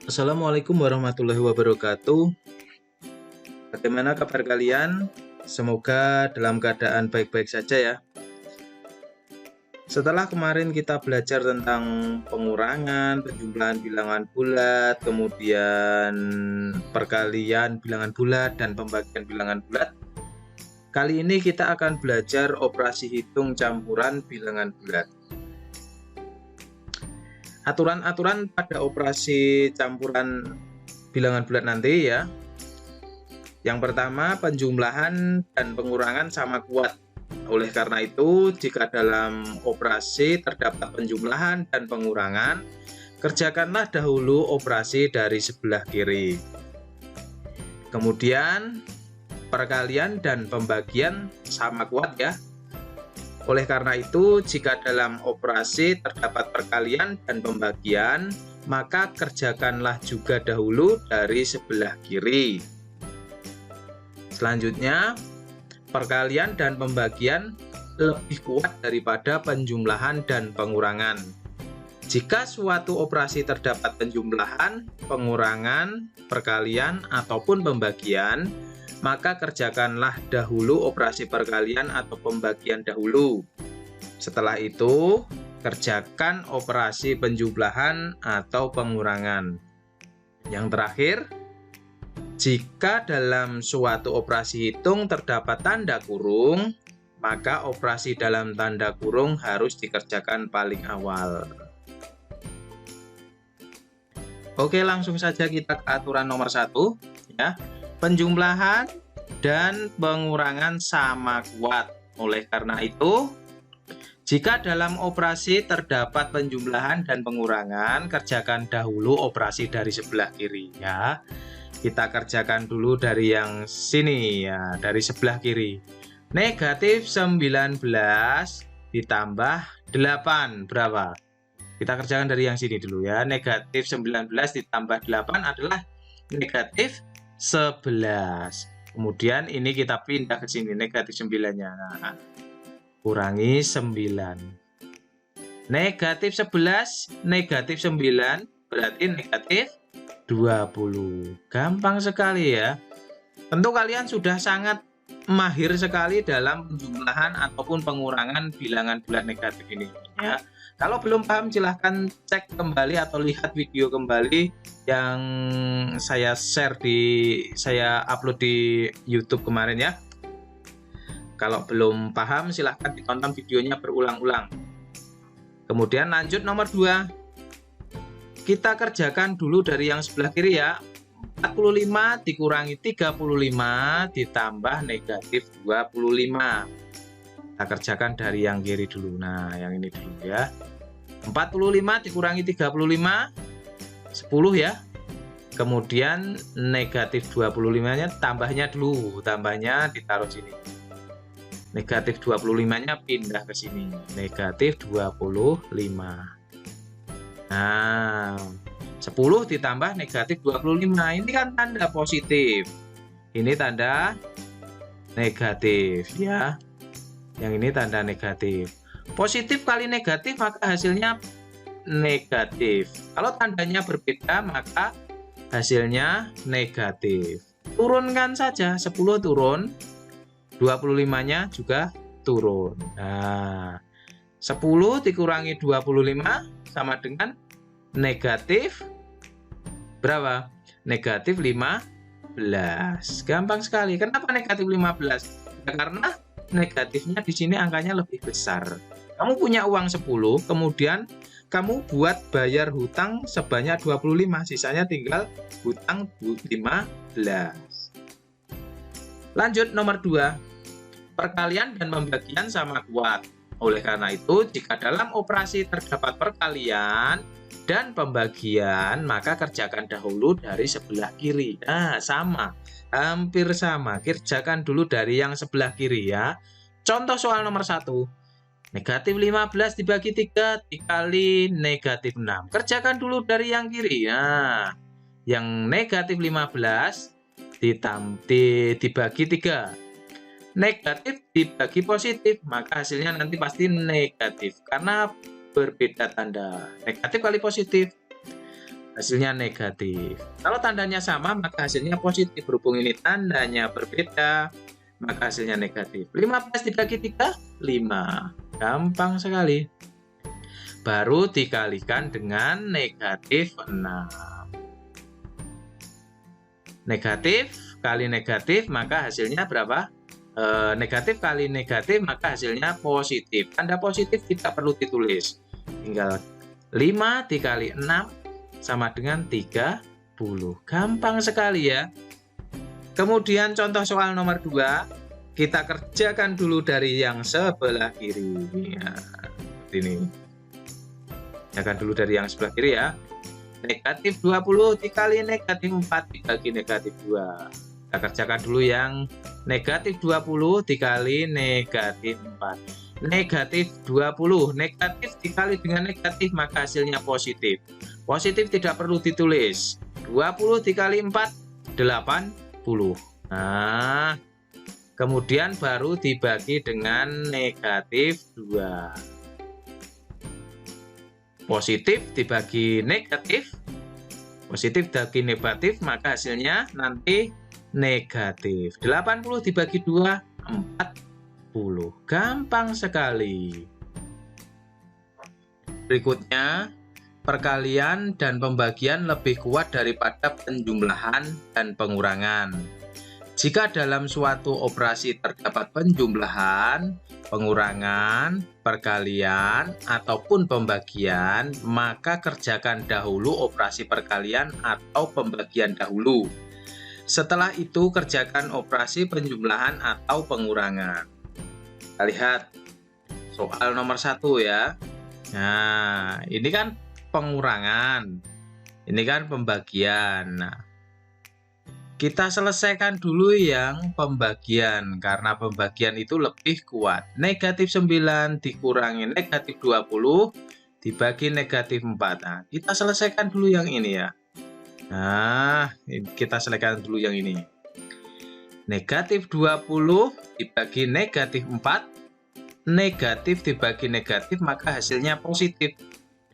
Assalamualaikum warahmatullahi wabarakatuh. Bagaimana kabar kalian? Semoga dalam keadaan baik-baik saja ya. Setelah kemarin kita belajar tentang pengurangan, penjumlahan bilangan bulat, kemudian perkalian bilangan bulat dan pembagian bilangan bulat. Kali ini kita akan belajar operasi hitung campuran bilangan bulat. Aturan-aturan pada operasi campuran bilangan bulat nanti ya. Yang pertama, penjumlahan dan pengurangan sama kuat. Oleh karena itu, jika dalam operasi terdapat penjumlahan dan pengurangan, kerjakanlah dahulu operasi dari sebelah kiri. Kemudian, perkalian dan pembagian sama kuat ya. Oleh karena itu, jika dalam operasi terdapat perkalian dan pembagian, maka kerjakanlah juga dahulu dari sebelah kiri. Selanjutnya, perkalian dan pembagian lebih kuat daripada penjumlahan dan pengurangan. Jika suatu operasi terdapat penjumlahan, pengurangan, perkalian, ataupun pembagian, maka kerjakanlah dahulu operasi perkalian atau pembagian dahulu. Setelah itu, kerjakan operasi penjumlahan atau pengurangan. Yang terakhir, jika dalam suatu operasi hitung terdapat tanda kurung, maka operasi dalam tanda kurung harus dikerjakan paling awal. Oke, langsung saja kita ke aturan nomor 1 ya. Penjumlahan dan pengurangan sama kuat. Oleh karena itu, jika dalam operasi terdapat penjumlahan dan pengurangan, kerjakan dahulu operasi dari sebelah kiri ya. Kita kerjakan dulu dari yang sini ya, dari sebelah kiri. Negatif 19 ditambah 8 berapa? Kita kerjakan dari yang sini dulu ya. Negatif 19 ditambah 8 adalah negatif 11. Kemudian ini kita pindah ke sini, negatif 9-nya. Nah, kurangi 9. Negatif 11, negatif 9 berarti negatif 20. Gampang sekali ya. Tentu kalian sudah sangat mahir sekali dalam penjumlahan ataupun pengurangan bilangan bulat negatif ini ya. Kalau belum paham silahkan cek kembali atau lihat video kembali yang saya upload di YouTube kemarin ya. Kalau belum paham silahkan ditonton videonya berulang-ulang. Kemudian lanjut nomor 2. Kita kerjakan dulu dari yang sebelah kiri ya. 45 dikurangi 35 ditambah negatif 25. Kita kerjakan dari yang kiri dulu. Nah, yang ini dulu ya. 45 dikurangi 35, 10 ya. Kemudian negatif 25-nya tambahnya dulu. Tambahnya ditaruh sini. Negatif 25-nya pindah ke sini. Negatif 25. Nah, 10 ditambah negatif 25. Ini kan tanda positif. Ini tanda negatif ya. Yang ini tanda negatif. Positif kali negatif maka hasilnya negatif. Kalau tandanya berbeda maka hasilnya negatif. Turunkan saja, 10 turun, 25-nya juga turun. Nah, 10 dikurangi 25 sama dengan negatif berapa? Negatif 15. Gampang sekali. Kenapa negatif 15? Ya, karena negatifnya di sini angkanya lebih besar. Kamu punya uang 10, kemudian kamu buat bayar hutang sebanyak 25, sisanya tinggal hutang 15. Lanjut nomor 2. Perkalian dan pembagian sama kuat. Oleh karena itu, jika dalam operasi terdapat perkalian dan pembagian, maka kerjakan dahulu dari sebelah kiri. Nah, sama. Hampir sama. Kerjakan dulu dari yang sebelah kiri ya. Contoh soal nomor 1. Negatif 15 dibagi 3 dikali negatif 6. Kerjakan dulu dari yang kiri. Nah, yang negatif 15 dibagi 3. Negatif dibagi positif, maka hasilnya nanti pasti negatif. Karena berbeda tanda. Negatif kali positif. hasilnya negatif. Kalau tandanya sama, maka hasilnya positif. Berhubung ini tandanya berbeda, maka hasilnya negatif. 15 dibagi 3, 5. Gampang sekali. Baru dikalikan dengan negatif 6. Negatif kali negatif, maka hasilnya berapa? Negatif kali negatif, maka hasilnya positif. Tanda positif tidak perlu ditulis. Tinggal 5 dikali 6 sama dengan 30. Gampang sekali ya. Kemudian contoh soal nomor 2, kita kerjakan dulu dari yang sebelah kiri. Ya, seperti ini. Kerjakan dulu dari yang sebelah kiri ya. Negatif 20 dikali negatif 4 dibagi negatif 2. Kita kerjakan dulu yang negatif 20 dikali negatif 4. Negatif 20, negatif dikali dengan negatif, maka hasilnya positif. Positif tidak perlu ditulis. 20 dikali 4, 80. Nah, kemudian baru dibagi dengan negatif 2. Positif dibagi negatif, positif dibagi negatif, maka hasilnya nanti negatif. 80 dibagi 2, 40. Gampang sekali. Berikutnya, perkalian dan pembagian lebih kuat daripada penjumlahan dan pengurangan. Jika dalam suatu operasi terdapat penjumlahan, pengurangan, perkalian, ataupun pembagian, maka kerjakan dahulu operasi perkalian atau pembagian dahulu. Setelah itu kerjakan operasi penjumlahan atau pengurangan. Kita lihat soal nomor 1 ya. Nah, ini kan pengurangan, ini kan pembagian. Nah, kita selesaikan dulu yang pembagian, karena pembagian itu lebih kuat. Negatif 9 dikurangi negatif 20 dibagi negatif 4. Nah, kita selesaikan dulu yang ini ya. Nah, kita selesaikan dulu yang ini. Negatif 20 dibagi negatif 4, negatif dibagi negatif, maka hasilnya positif.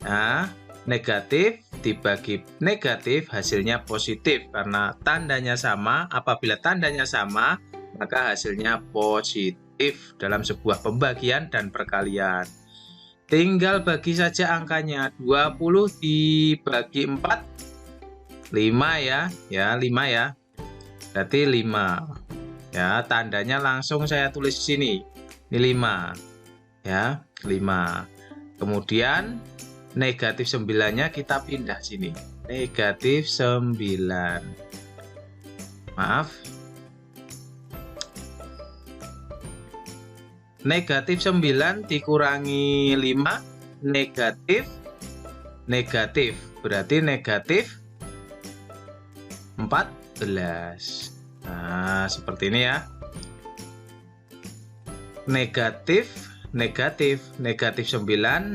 Nah, negatif dibagi negatif hasilnya positif, karena tandanya sama. Apabila tandanya sama, maka hasilnya positif dalam sebuah pembagian dan perkalian. Tinggal bagi saja angkanya. 20 dibagi 4, 5 ya. Ya, 5 ya. Berarti 5. Ya, tandanya langsung saya tulis di sini. Ini 5. Ya, 5. Kemudian negatif 9-nya kita pindah sini. Negatif 9. Maaf. Negatif 9 dikurangi 5, negatif. Berarti negatif 14. Nah, seperti ini ya. Negatif 9,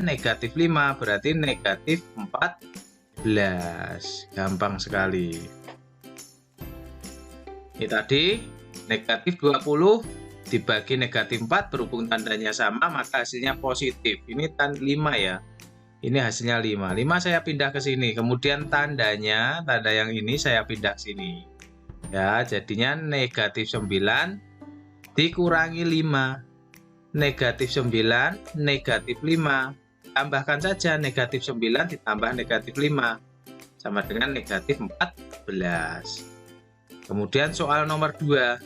negatif 5, berarti negatif 14. Gampang sekali. Ini tadi negatif 20 dibagi negatif 4, berhubung tandanya sama, maka hasilnya positif. Ini 5 ya. Ini hasilnya 5. 5 saya pindah ke sini. Kemudian tanda yang ini saya pindah ke sini. Ya, jadinya negatif 9 dikurangi 5. Negatif 9, negatif 5. Tambahkan saja negatif 9 ditambah negatif 5. Sama dengan negatif 14. Kemudian soal nomor 2.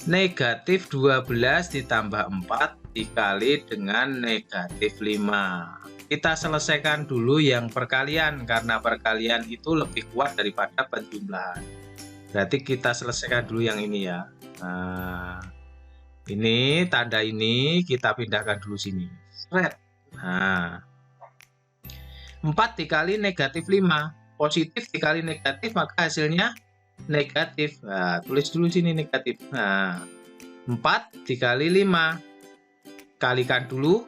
Negatif 12 ditambah 4 dikali dengan negatif 5. Kita selesaikan dulu yang perkalian, karena perkalian itu lebih kuat daripada penjumlahan. Berarti kita selesaikan dulu yang ini ya. Nah, ini tanda ini kita pindahkan dulu sini. Nah, 4 dikali negatif 5. Positif dikali negatif, maka hasilnya negatif. Nah, tulis dulu sini negatif. Nah, 4 dikali 5. Kalikan dulu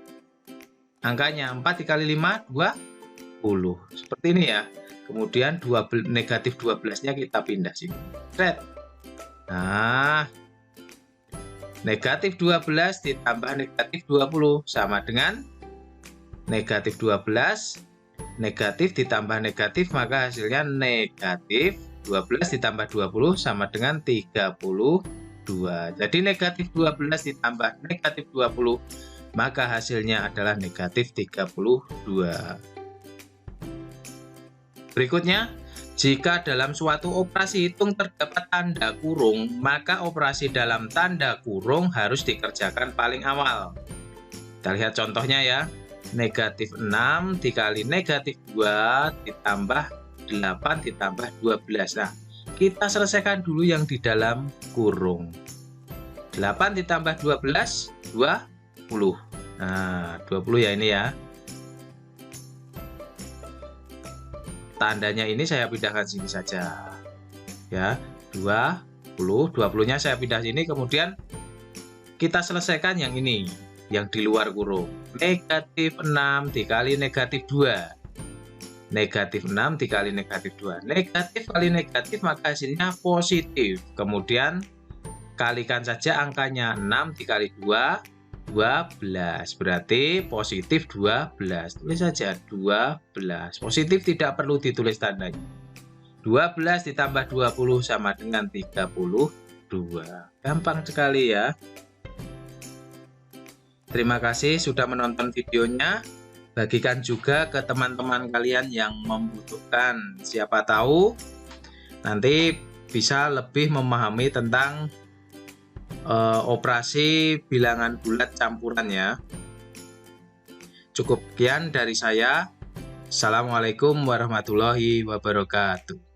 angkanya. 4 dikali 5, 20. Seperti ini ya. Kemudian negatif 12-nya kita pindah sini. Nah, negatif 12 ditambah negatif 20 sama dengan negatif 12 Negatif ditambah negatif maka hasilnya negatif. 12 ditambah 20 sama dengan 32. Jadi negatif 12 ditambah negatif 20 maka hasilnya adalah negatif 32. Berikutnya, jika dalam suatu operasi hitung terdapat tanda kurung, maka operasi dalam tanda kurung harus dikerjakan paling awal. Kita lihat contohnya ya. Negatif 6 dikali negatif 2 ditambah 8 ditambah 12. Nah, kita selesaikan dulu yang di dalam kurung. 8 ditambah 12, 20. Nah, 20 ya ini ya. Tandanya ini saya pindahkan sini saja. Ya, 20. 20-nya saya pindah sini, kemudian kita selesaikan yang ini, yang di luar kurung. Negatif 6 dikali negatif 2. Negatif 6 dikali negatif 2. Negatif kali negatif maka hasilnya positif. Kemudian kalikan saja angkanya. 6 dikali 2, 12. Berarti positif 12. Tulis saja 12. Positif tidak perlu ditulis tandanya. 12 ditambah 20 sama dengan 32. Gampang sekali ya. Terima kasih sudah menonton videonya. Bagikan juga ke teman-teman kalian yang membutuhkan. Siapa tahu nanti bisa lebih memahami tentang operasi bilangan bulat campuran ya. Cukup sekian dari saya. Assalamualaikum warahmatullahi wabarakatuh.